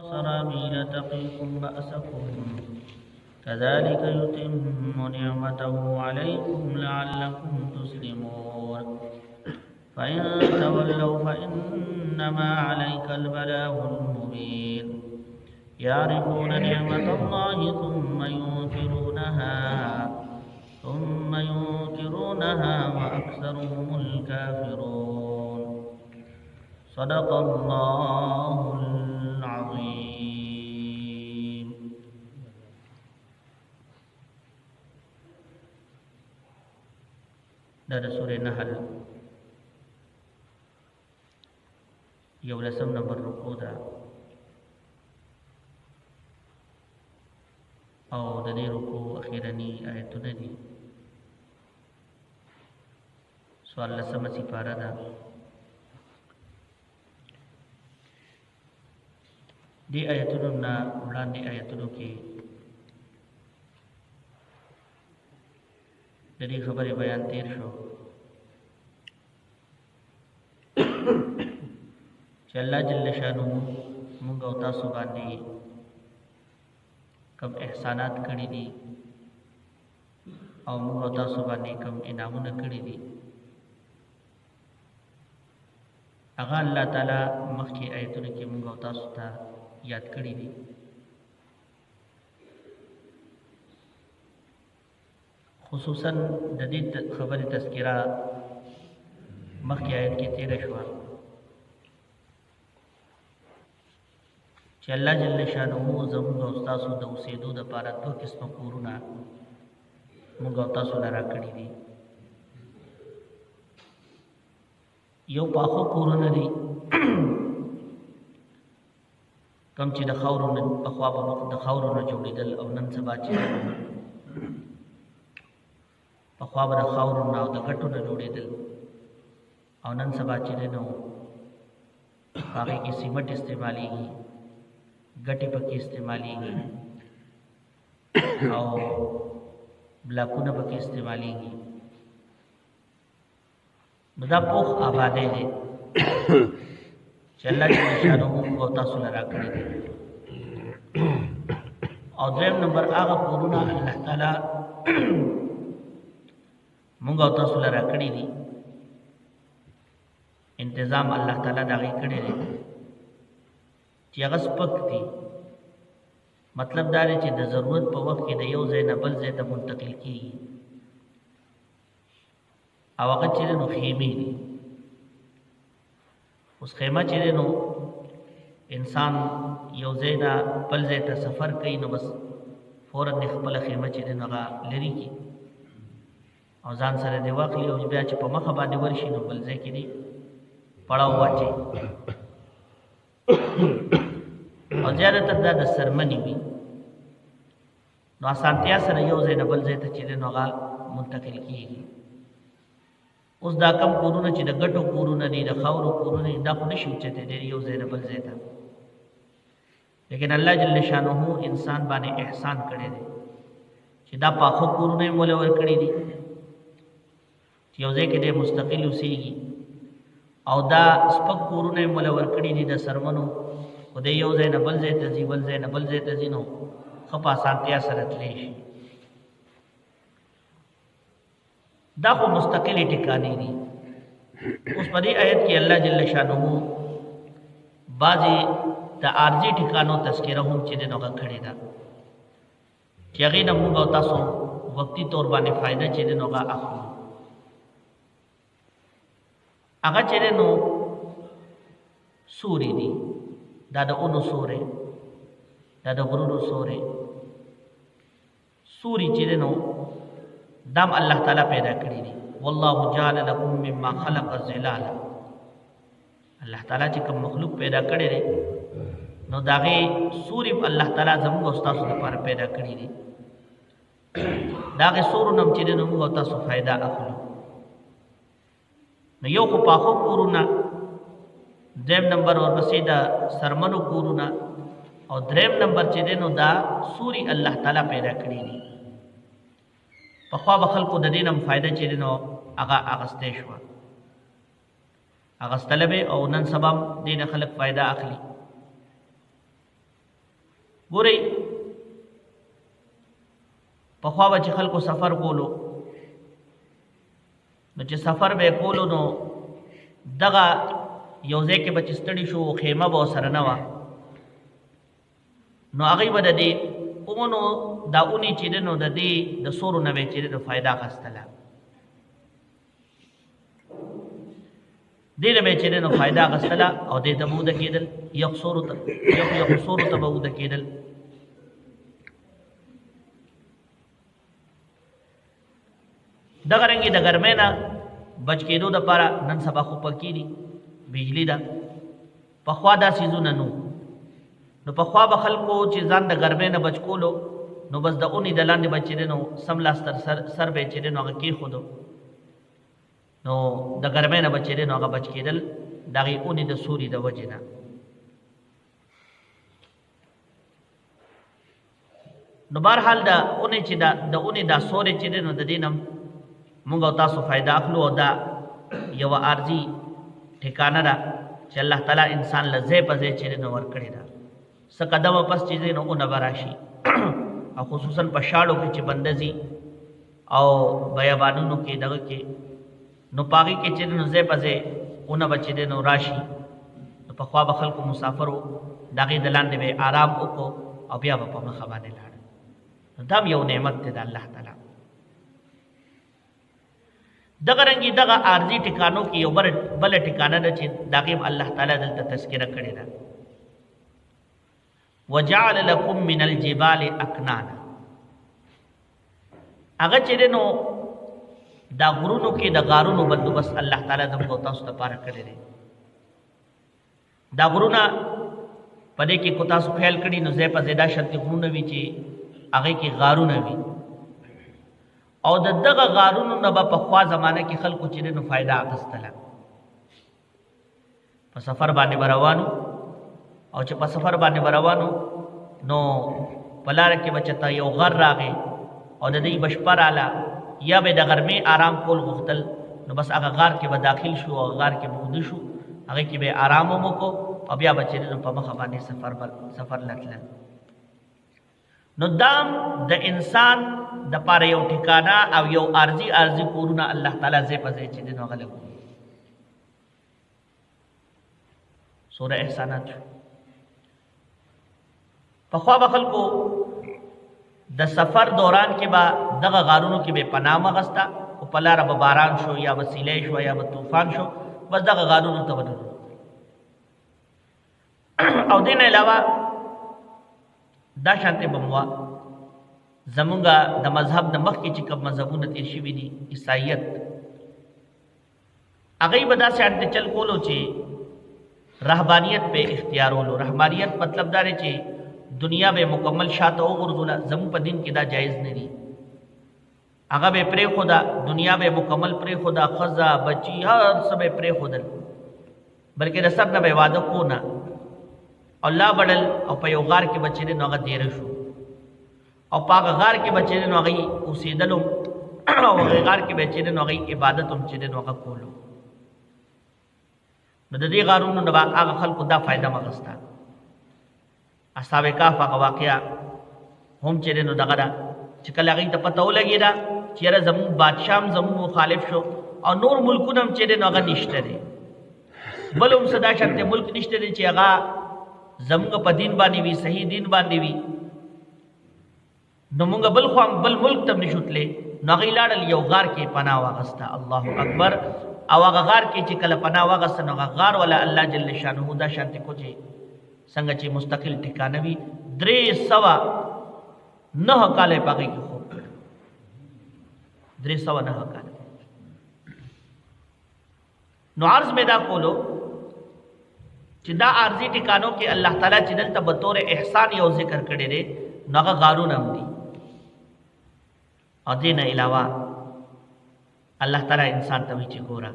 سرابيل تقيكم بأسكم كذلك يتم نعمته عليكم لعلكم تسلمون فإن تولوا فإنما عليك البلاغ المبين يعرفون نعمة الله ثم ينكرونها وأكثرهم الكافرون صدق الله العظيم. دا سورة نحل یولسم نمبر رکو دا او د دې رکو اخیرنی آیتونه دي سوال لسمه سپاره ده. دی آیتونو نه وړاندې آیتونو کې د دې خبرې بیان تیر شو چې الله جل شانه موږ او تاسو باندې کوم احسانات کړی دي او موږ او تاسو باندې کوم انعامونه کړی دي هغه الله تعالی مخکې آیتونو کې موږ او تاسو ته یاد کړی دي. خصوصا د دې خبرې تذکرہ مخکې آیت کې تیر شو چې الله جل شانه زموږ او تاسو د اوسېدو لپاره دوه قسمه کورونه موږ او تاسو لپاره کړی دي. یو پاخو کورونه دي کم چې د خاورونو په خوا به د خاورونو جوړېدل او نن سبا چې په خوا به د خاورونو او د ګټو نه جوړېدل او نن سبا چې نو هغې کې سیمټ استعمالیږي ګټې پکې استعمالیږي او بلاکونه پکې استعمالیږي. نو دا پوخ آبادی دی چې الله جل شانه موږ تاسو لرا کړی دي. او دویم نمبر هغه کورونه الله تعالی موږ تاسو لرا کړی دي تنظیم الله تعالی دا غي کړی دی چې هغه سپک دي. مطلب دا دی چې د ضرورت په وخت کې د یو ځای نه بل ځای ته منتقل کیږي او هغه چې نو خیمه دي. اوس خیمه چې نو انسان یو ځای نه بل ځای ته سفر کوي نو بس فورا د خپل خیمه چې نو هغه لري کی او ځان سره دی واخلي او بیا چې په مخه باندې ورشي نو بل ځای کې دی پړاو واچي او زیاتره دا د سرمنی وي نو اسانتیا سره یو ځای نه بل ځای ته چې نو هغه منتقل کیږي. اوس دا کم کورونه چې د ګټو کورونه دي د خاورو کورونه دا خو نشي چته دي یو ځای نه بل ځای ته، لیکن الله جل شانه انسان باندې احسان کړی دی چې دا پاخو کورونه مولا ور کړی دي چې یو ځای کې د مستقل اوسېږي او دا سپک کورونه مولا ور کړی دي د سرمنو او د یو ځای نه بل ځای ته ځي بل ځای نه بل ځای ته ځي نو خپا سانتیا سره تللی شي. دا خو مستقلی ټکانې دي. اوس په دې آیت کې الله جل شانه بعضې د عارضي ټکانو تذکره هم چې دی نو هغه کړې ده چې هغې نه موږ او تاسو وقتي طور باندې فایده چې دی نو هغه اخلو. هغه چې دی نو سوري دي، دا د اونو سورې، دا د غرونو سورې. سوري چې دی نو دام الله تعالی پیدا کړی دي. والله جعل لكم مما خلق ظلالا. الله تعالی چې کوم مخلوق پیدا کړی دی نو داغه سوري الله تعالی زموږ او تاسو لپاره پیدا کړی دي. داغه سورونم چې نو موږ تاسو फायदा اخلو. نو یو خو پاخو کورونه، دریم نمبر ورپسې دا سرمنو کورونه او دریم نمبر چې نو دا سوري الله تعالی پیدا کړی دي. په خوا به خلکو د دینم فایده چې نو هغه اغستې شو اغستلبه او نن سبا دین خلک فایده اخلي. ګورئ پخوا به چې خلکو سفر کولو نو چې سفر به کولو نو دغه یو ځای کې به چې ستړي شو خیمه به ورسره نه وه نو هغوی به د دې اونو دا اونې چې دی نو د دې د سورو نه به چې دی نو فایده اخیستله دې نه به چې دی نو فایده اخیستله او دې ته به اوده کېدل یخ سورو ته به اوده کېدل دغه رنګې د ګرمۍ نه بچ کېدو دپاره نن سبا خو پکې دي بجلی ده پخوا دا څیزونه نو نو پخوا به خلکو چې ځان د ګرمۍ نه بچ کولو نو بس د اونې د لاندې به چې دی نو سملاس تر سر به چې دی نو هغه کېښودو نو د ګرمۍ نه به چې دی نو هغه بچ کېدل د هغې اونې د سوري د وجې نه نو بهرحال د اونې چې د اونې دا سوری چې دی نو د دې نه مونږ او تاسو فایده اخلو او دا یوه عارضي ټکانه ده چې الله تعالی انسان له ځای په ځای چې دی نو ورکړې ده څه قدمه پس چې دی نو اونه به راشي او خصوصا په شاړو کې چې بنده ځي او بیابانونو کې دغه کې نو په هغې کې چې دی نو ځای په ځای اونه به چې دی نو راشي نو پخوا به خلکو مسافر و د هغې د لاندې به آرام وکړو او بیا به په مخه باندې لاړ نو دا هم یو نعمت دی د الله تعالی دغه رنګې دغه عارضي ټکانو کې یو بله ټکانه ده چې د هغې الله تعالی دلته تذکره کړې ده وجعل لكم من الجبال اکنانا هغه چې دی نو دا غرونو کې د غارونو بندوبست الله تعالی د موږ تاسو لپاره کړی دی دا غرونه په دې کې کو تاسو خیال کړي نو ځای په ځای دا شانتې غرونه وي چې هغې کې غارونه وي او د دغه غارونو نه به پخوا زمانه کې خلکو چې دی نو فایده اخیستله په سفر باندې به روانو او چې په سفر باندې به روانو نو په لاره کې به چېرته یو غر راغی او د دې به شپه راله یا به د غرمې آرام کول غوښتل نو بس هغه غار کې به داخل شو او غار کې به اوده شو هغې کې به آرام هم وکړو او بیا به چې دی نو په مخه باندې سفر لتلل نو دام د انسان د پاره یو ټکانه او یو عارضي کورونه الله تعالی ځای په ځای چې دی نو هغه لګولي سوره احسانات شو پخوا به خلکو د سفر دوران کې به دغه غارونو کې به پناه مغسته او په لاره به باران شو یا به سیلی شو یا به طوفان شو بس دغه غارونو ته به او دې نه علاوه دا شانتې به مو زمونږ د مذهب د مخکې چې کوم مذهبونه تېر شوي دي عیسایت هغوی به داسې شانتې چل کولو چې رهبانیت په اختیارولو رهبانیت مطلب دا دی چې دنیا به مکمل شاته وغورځوله زموږ په دین کې دا جایز نه دي هغه به پرېښوده دنیا به مکمل پرېښوده ښځه بچي هر څه به پرېښودل بلکې د سر نه به واده کو نه الله بڑل او په یو غار کې به چې دی نو هغه دیره شو او په هغه غار کې به چې دی نو هغوی اوسېدل او هغې غار کې به چې دی نو هغوی عبادت هم چې دی نو هغه کولو نو د دې غارونو نه به هغه خلکو دا فایده مغسته اصحاب کهف هغه واقعه هم چې دی نو دغه ده چې کله هغوی ته پته ولګېده چې یاره زموږ بادشاه هم زموږ مخالف شو او نور ملکونه هم چې دی نو هغه نشته دی بل هم څه دا شانتې ملک نشته دی چې هغه زمونږ په دین باندې وي صحیح دین باندې وي نو مونږ بل خوا بل ملک ته نشو تللی نو هغوی لاړل یو غار کې پناه واغسته الله اکبر او هغه غار کې چې کله پناه واغسته نو هغه غار والا الله جل شانه دا شانتې کو چې څنګه چې مستقل ټکانه وي 309 کاله یې په هغې کې خوب کړ 309 کاله نو عرض مې دا کولو چې دا عارضي ټکانو کې الله تعالی چې دلته به طور احسان یو ذکر کړی دی نو هغه غارونه هم دي او دې نه علاوه الله تعالی انسان ته وایي چې ګوره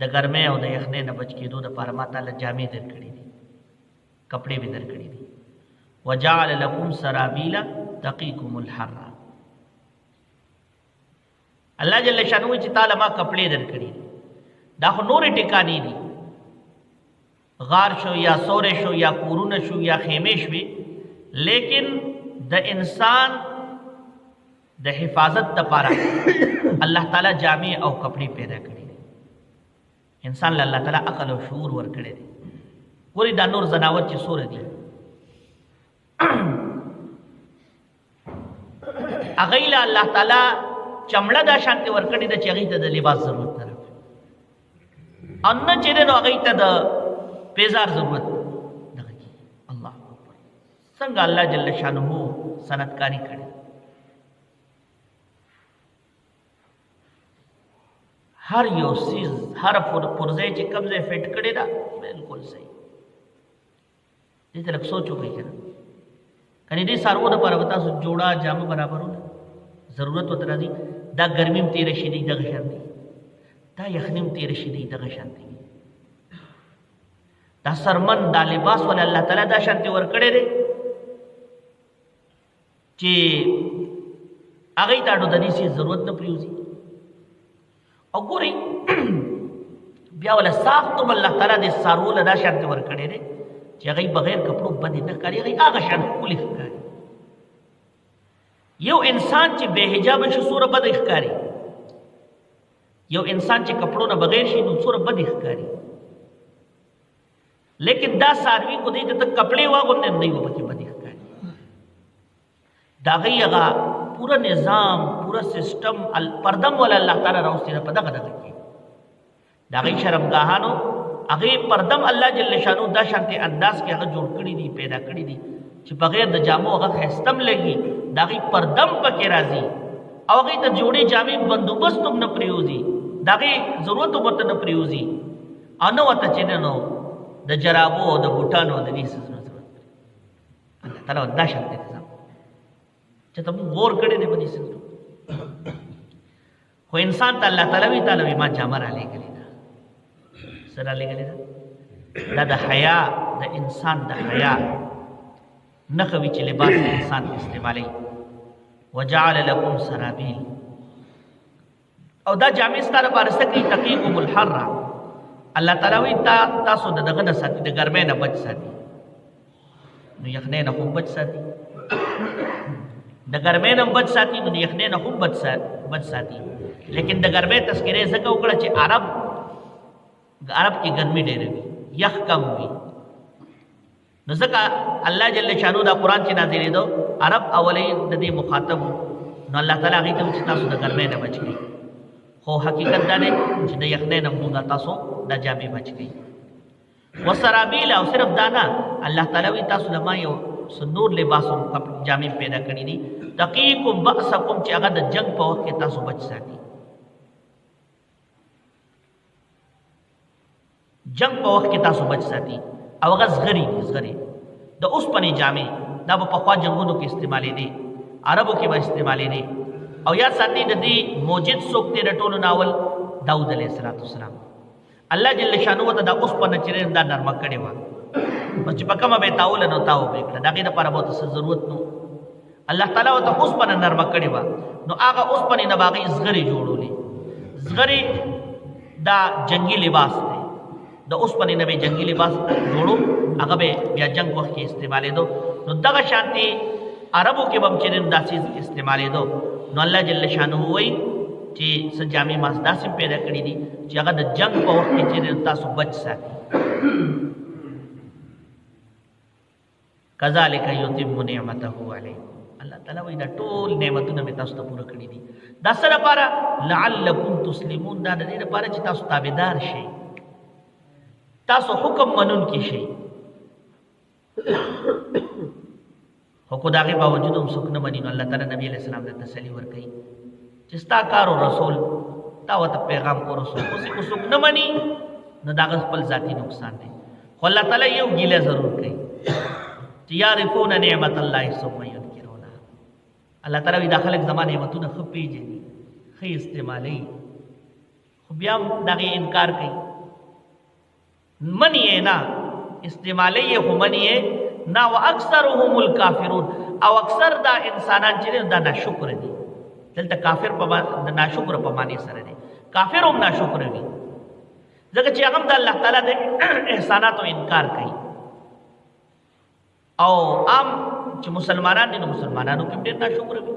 د ګرمۍ او د یخنۍ نه بچ کېدو دپاره ما تعالی جامې درکړي دي کپړې به درکړي دي وجعل لکم سرابیل تقیکم الحر الله جل شانه چې تعالی ما کپړې درکړي دي دا خو نورې ټکانې دي غار شو یا سورې شو یا کورونه شو یا خیمې شوې، لیکن د انسان د حفاظت لپاره الله تعالی جامع او کپڑے پیدا کړي دي. انسان له الله تعالی عقل او شعور ورکړي دي. ګورې دا نور ځناور چې سور دي هغوی له الله تعالی چمړه دا شانتې ورکړې ده چې هغوی ته د لباس ضرورت نه راغلی، او نه چې دی نو هغوی ته د پیزار ضرورت دغه کېږي. الله اکبر، څنګه الله جل شانه صنعتکاري کړې. هر یو سیز هر پرځای چې کوم ځای فټ کړی ده بالکل صحیح. دې ته لږ سوچ وکړئ که نه، کنې دې څاروو دپاره به تاسو جوړه جامه برابرونه ضرورت ورته راځي. دا ګرمي هم تېره شي دی دغه شان دی، دا یخني هم تېره شي دی دغه شان دی. دا سرمن دا لباس ولې الله تعالی دا شانتې ورکړی دی چې هغوی ته د دې څیز ضرورت نه پرېوځي. او ګورئ بیا ولا ساختم الله تعالی د څاروو له دا شانتې ورکړی دی چې هغوی بغیر کپړو بدې نه ښکاري، هغوی هغه شان ښکلي ښکاري. یو انسان چې بې حجابه شي څومره بدې ښکاري، یو انسان چې کپړو نه بغیر شي نو څومره بدې ښکاري. لیکن دا څاروي خو دې ته ته کپړې واغوندې نه یو پکې بدې ښکاري. د هغوی هغه پوره نظام پوره سسټم پردم والا الله تعالی راوستي ده په دغه کې. د هغوی شرمګاهانو هغې پردم الله جل شانو دا شانتې انداز کې هغه جوړ کړي دي، پیدا کړي دي چې بغیر د جامو هغه ښایسته هم لګي، د هغې پردم پکې راځي او هغې ته جوړې جامې بندوبست هم نه پرېوځي، د هغې ضرورت هم ورته نه پرېوځي، او نه ورته چې نه نو د جرابو او د بوټانو او د دې څیزونو ضرورت پرې. الله تعالی دا شانتې نظام چې ته موږ غور کړی دی په دې څیزونو. خو انسان ته الله تعالی وي ما جامه رالیږلې ده. څه رالیږلې ده؟ دا د حیا د انسان د حیا نښه وي چې لباس د انسان استعمالوي. وجعل لکم سرابیل، او دا جامې ستا لپاره څه کوي؟ تقیکم الحر. الله تعالی وایي تاسو د دغه نه ساتي، د ګرمۍ نه بچ ساتي. نو یخنۍ نه هم بچ ساتي، د ګرمۍ نه هم بچ ساتي، نو د یخنۍ نه هم بچ ساتي. لیکن د ګرمۍ تذکرې ځکه وکړه چې عرب کې ګرمي ډېره وي، یخ کم وي. نو ځکه الله جل شانو دا قرآن چې نازلېدو عرب اولۍ د دې مخاطب، نو الله تعالی هغوی ته چې تاسو د ګرمۍ نه بچ کړئ. خو حقیقت دا دی چې د یخنۍ نه هم تاسو دا جامې بچ کړئ. وسرابیل، او صرف دا نه، الله تعالی وایي تاسو له ما یو څه نور لباسونه جامې پیدا کړي دي. تقیکم بأسکم، چې هغه د جنګ په وخت کې تاسو بچ ساتي. جنگ په وخت کې تاسو بچ ساتي. او هغه زغري دي، زغري د اوسپنې جامې، دا به پخوا جنګونو کې استعمالېدې، عربو کې به استعمالېدې. او یاد ساتي د دې موجد څوک دی د ټولو ناول؟ داود علیه السلام. الله جل شانو ته دا اوسپنه چې دا نرمه کړې وه، نو چې په کومه به یې تاوله نو تاو به یې کړه، د هغې دپاره به ورته څه ضرورت نو. الله تعالی ورته اوسپنه نرمه کړې وه، نو هغه اوسپنې نه به هغې زغرې جوړولې. زغرې دا جنګي لباس دی، د اوسپنې نه به جنګي لباس جوړو، هغه به بیا جنګ وخت کې استعمالېدو. نو دغه شانتې عربو کې به هم چې دا څیز استعمالېدو. نو الله جل شانه وایي چې څه جامې ما داسې پیدا کړي دي چې هغه د جنګ په وخت کې چې تاسو بچ ساتي. کذالک یتم نعمته علیکم، الله تعالی وایي دا ټول نعمتونه مې تاسو ته پوره کړي دي. دا څه لپاره؟ لعلکم تسلمون، دا د دې لپاره چې تاسو تابعدار شئ، تاسو حکم منونکي شئ. خو کو د هغې باوجود هم څوک نه مني، نو الله تعالی نبي علیه السلام ته تسلي ورکوي چې ستا کار و رسول، تا ورته پیغام کو رسول، اوسې کو څوک نه مني نو د هغه خپل ذاتي نقصان دی. خو الله تعالی یو ګیله ضرور کوي چې یعرفون نعمت الله ثم ینکرونها. الله تعالی وایي دا خلک زما نعمتونه ښه پېژني، ښه استعمالوي، خو بیا هم د هغې انکار کوي. منی نه استعمالی خو منی نه. و اکثرهم الکافرون، او اکثر دا انسانان چې دا ناشکر دي. دلته کافر په ناشکر په معنی سره دی، کافر هم ناشکر وي. ځکه چې هغه د الله تعالی د احساناتو انکار کوي. او عام چې مسلمانان دي نو مسلمانانو کې ډېر ناشکر وي،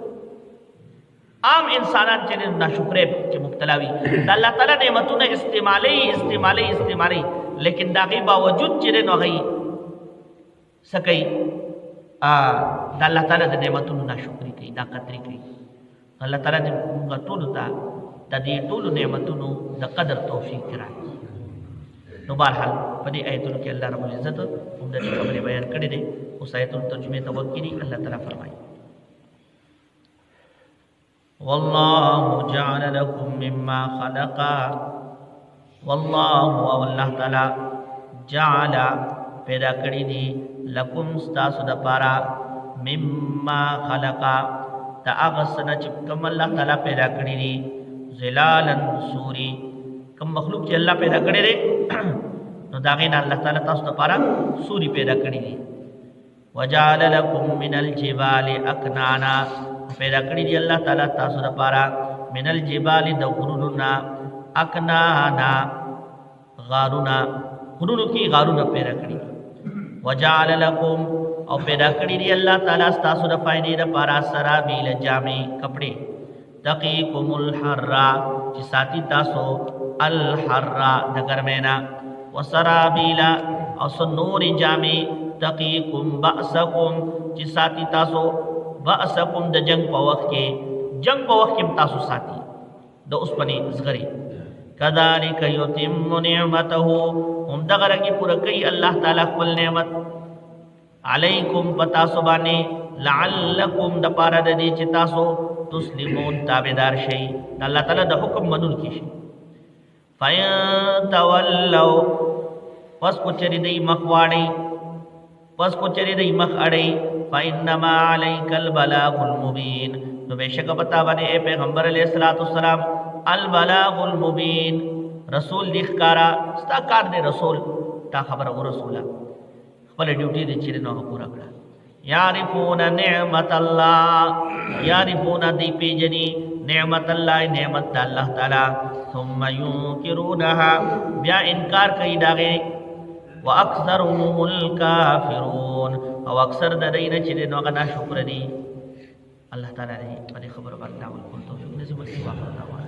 عام انسانان چې ناشکرې چې مبتلا وي د الله تعالی نعمتونه استعمالي لیکن دا غي باوجود چې نو غي سکی د الله تعالی د نعمتونو ناشکری کوي، دا قدر کوي. الله تعالی دې موږ ټول ته د دې ټول نعمتونو د قدر توفیق راکړي. نو بهرحال په دې آیتونو کې الله رب العزت هم د خبرې بیان کړې دي. اوس آیتونو ترجمه ته وکړي. الله تعالی فرمایي والله جعل لكم مما خلق، والله والله تعالی جعل پیدا کړی دي لکم ستاسو د پارا مما خلقا دا اغسنا چې کوم الله تعالی پیدا کړی دي ظلالن سوري، کوم مخلوق چې الله پیدا کړی دی نو دا غین الله تعالی تاسو د پارا سوري پیدا کړی دي. وجعل لكم من الجبال اكنانا، پیدا کړی دی الله تعالی تاسو د پارا من الجبال د غرونو اكنانا غارونا، غرونو کې غارونا پیدا کړی. وجعل لكم او پیدا کړی دی الله تعالی تاسو د فائدې لپاره سرابیل جامې کپڑے تقیکم الحر چې ساتي تاسو الحر د ګرمینا، وسرابیل او سنور جامې تقیکم بأسکم چې ساتي تاسو بأسکم د جنگ په وخت کې، جنگ په وخت کې تاسو ساتي د اوسپنې زغری. کذالک یتم نعمته، هم دغه رنګ پوره کوي الله تعالی خپل نعمت علیکم پتا سو باندې لعلکم د پاره د دې چې تاسو تسلیمون تابعدار شئ الله تعالی د حکم منون کی شئ. فینتولوا، پس کو چری دی مخواړی، پس کو چری دی مخ اړی، فینما علیک البلاغ المبین، نو بشک پتا باندې اے پیغمبر علیہ الصلوۃ والسلام البلاغ المبین، رسول دی ښکارا ستا کار دی، رسول تا خبر او رسوله خپل ډیوټي دی چې نو پورا کړه. یعرفون نعمت الله، یعرفون دی پیجنی نعمت الله، نعمت الله تعالی، ثم ينكرونها، بیا انکار کوي داغه. واکثرهم الکافرون، او اکثر د دینه چې نو غنا شکر دی. الله تعالی دې په خبرو باندې عمل کول توفیق نصیب کړي.